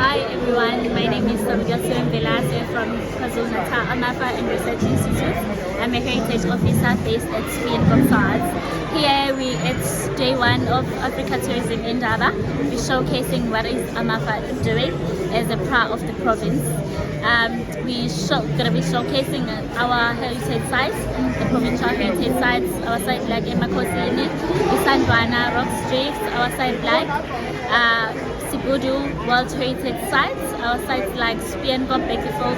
Hi everyone, my name is Samgasun Velase from KwaZulu-Natal Amafa and Research Institute. I'm a heritage officer based at Springbok SARS. Here it's day one of Africa Tourism in Indaba. We're showcasing what is Amafa doing as a part of the province. We're going to be showcasing our heritage sites, the provincial heritage sites, our site like Emakosini, Isandwana, Rock Street, our site like Sibudu World Heritage Sites, our sites like Springbok Bakefield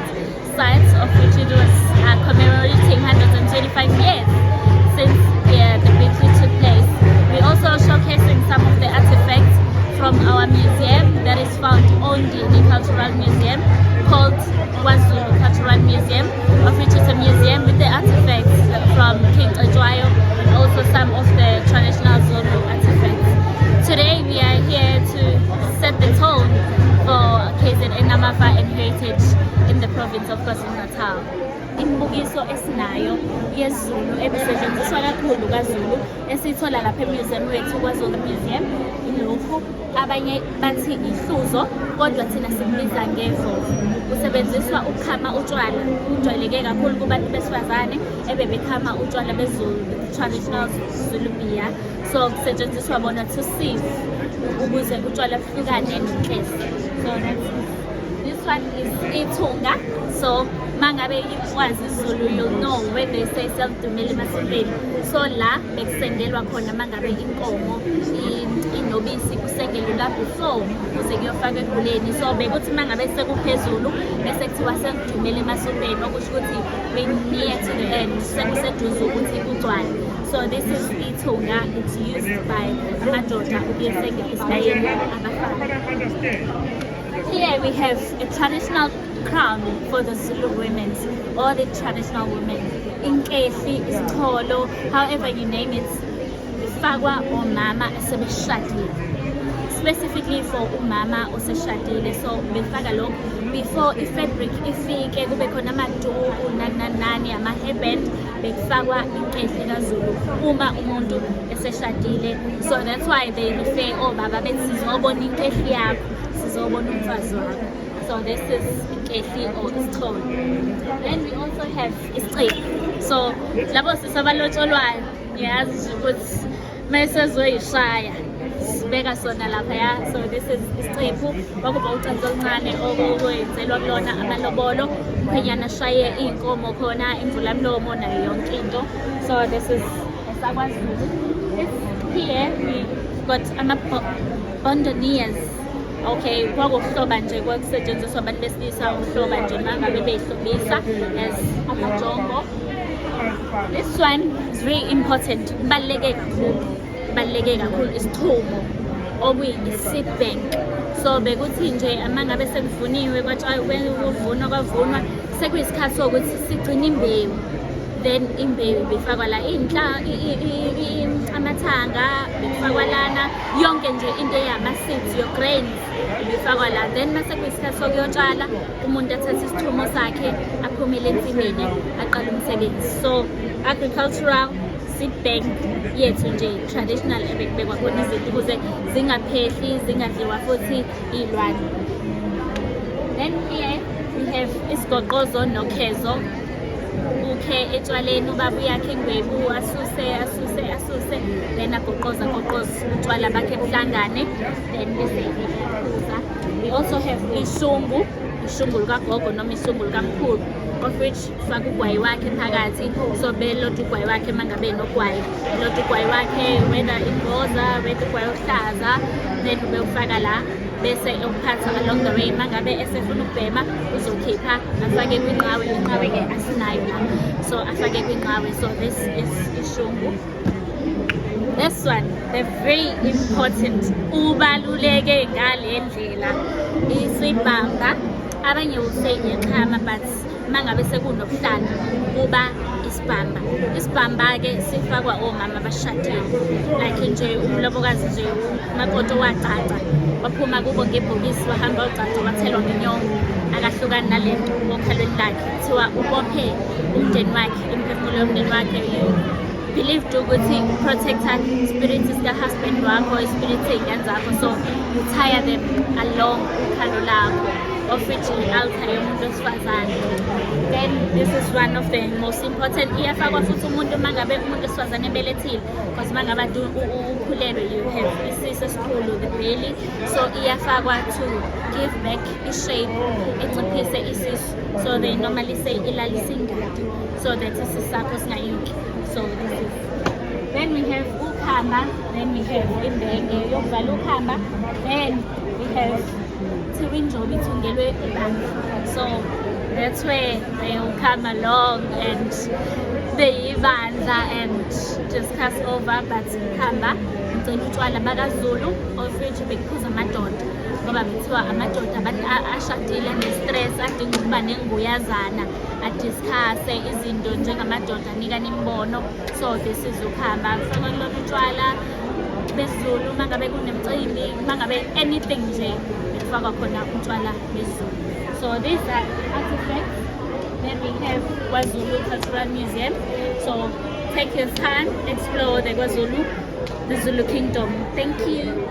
sites, of which it was commemorating 125 years since the victory took place. We're also showcasing some of the artifacts from our museum that is found on the Cultural Museum called KwaZulu Cultural Museum, of which is a museum with the artifacts from King Ajwayo and also some of the traditional Zulu artifacts. Today we are here to set the tone for KZN Amafa and heritage in the province of KwaZulu-Natal. Imibukiso esinayo yesiZulu ebisetshenziswa kakhulu kaZulu esithola lapha emuseum wethu KwaZulu Museum ilokhu abanye bathi ihluzo kodwa thina sikubiza ngevovo. Usebenziswa ukukhama utshwala, ujwayeleke kakhulu kubantu besifazane ebebekhama utshwala beZulu, traditional Zulu beer. So kusetshenziswa bona to sieve ukuze utshwala buhlukane nenhlesi. So this one is ithunga. So mangabe ikwazi Zulu, you'll know when they say self-dumeli masumpeni. So la bekusengelwa khona mangabe inkomo inobisi kusengelwa la before kuze kuyofaka eguleni. So bekuthi mangabe sekuphezulu bese kuthiwa self-dumeli masumpeni, okusho ukuthi we near to the end, sekuseduze ukuthi kugcwale. So this is ithunga. It's used by amadoda ukuyosengela isibayeni abafana. Here we have a traditional crown for the Zulu women or the traditional women. Inkehli, isicholo, however you name it, ifakwa omama asebeshadile. Specifically for umama oseshadile. So befaka lokho before ifabric ifike kube khona amaduku nani ama-hairband bekufakwa inkehli kaZulu uma umuntu eseshadile. So that's why they refer obaba bethi sizobona inkehli yakho, sizobona umfazi wakho. So this is inkehli or isicholo. Then we also have isicephu. So labo sisabalotsholwayo ngiyazi ukuthi mayesezoyishaya sibeka sona lapha. So this is isicephu, kwakuba ucansi oluncane okwenzelwa kulona amalobolo, umkhwenyana ashaye iy'nkomo khona, imvulamlomo nayo yonke into. So this is esakwaZulu. Here we got ama-bondoniers. Okay, kwakuhloba nje kwakusetshenziswa abantu besilisa ukuhloba nje mangabe beyihlobisa as amajongo. This one is very important. Kubaluleke kakhulu isithumo okuyi-seed bank. So bekuthi nje amangabe sekuvuniwe kwavunwa sekuyisikhathi sokuthi sigcine imbewu. Then imbewu bifakwa la amathanga bifakwa lana, yonke nje into eyama-seeds, your grains bifakwa la. Then mase kuyisikhathi sokuyotshala, umuntu athatha isithumo sakhe aphumele ensimini aqala umsebenzi. So agricultural seed bank yethu nje traditional ebekubekwa khona izinto ukuze zingaphehli, zingadliwa futhi iy'lwane. Then here we have isigoqozo nokhezo. Ukhe etshwaleni ubaba uyakhe ingwebu asuse then agoqoza utshwala bakhe buhlangane then bese iphuza. We also have ishungu lukagogo noma ishungu lukamkhulu, of which faka ugwayi wakhe phakathi. So beloda ugwayi wakhe mangabe nogwayi, beloda ugwayi wakhe whether imboza whether ugwayi ohlaza, then ubewufaka la bese ukuphatha along the way. Mangabe esefuna ukubhema uzokhipha afake kwinqawe, inqawe-ke asinayo la, so afake kwinqawe. So this is ishungu. This one, the very important, ubaluleke ngale ndlela, isibamba. Abanye usay ngeqhama, but mangabe sekunobuhlanga kuba isibhamba-ke sifakwa omama abashadile, like nje umlobokazi nje umakoti wacaca waphuma kubo ngebhokisi wahamba ucaca wathelwa ngenyongo, akahlukani nalento okhalweni lakhe kuthiwa ubophe umndeni wakhe, imphefumulo yomndeni wakhe, believed ukuthi protector spirit sika-husband wakho, spirit ey'ngane zakho, so you tie them along ukhalo lakho, of which i-altar yomuntu wesifazane. Then this is one of the most important. Iyafakwa futhi umuntu uma ngabe umuntu wesifazane ebelethile, because uma ngabe ukhulelwe you have isisu esikhulu, the belly, so iyafakwa to give back i-shape, eciphise isisu, so they normally say ilalise ingadi, so that isisu sakho singayinki. So this is, then we have ukhamba, then we have imbenge yokuvala ukhamba, then we have Tiwinjobi Tungelwe Ibanga. So that's where they will come along and they Ivanza and discuss over, but Kamba ngicela utshwala bakaZulu, of which because amadoda ngoba kuthiwa amadoda abantu ashadile ne-stress adinga ukuba nenguyazana adiscusse izinto njengamadoda anika nimbono. So this is ukhamba kufakwa kulona utshwala besiZulu uma ngabe kunemicimbi, uma ngabe anything nje bekufakwa khona utshwala besiZulu. So these are artifacts. Then we have KwaZulu Cultural Museum. So take your time, explore the KwaZulu, the Zulu Kingdom. Thank you.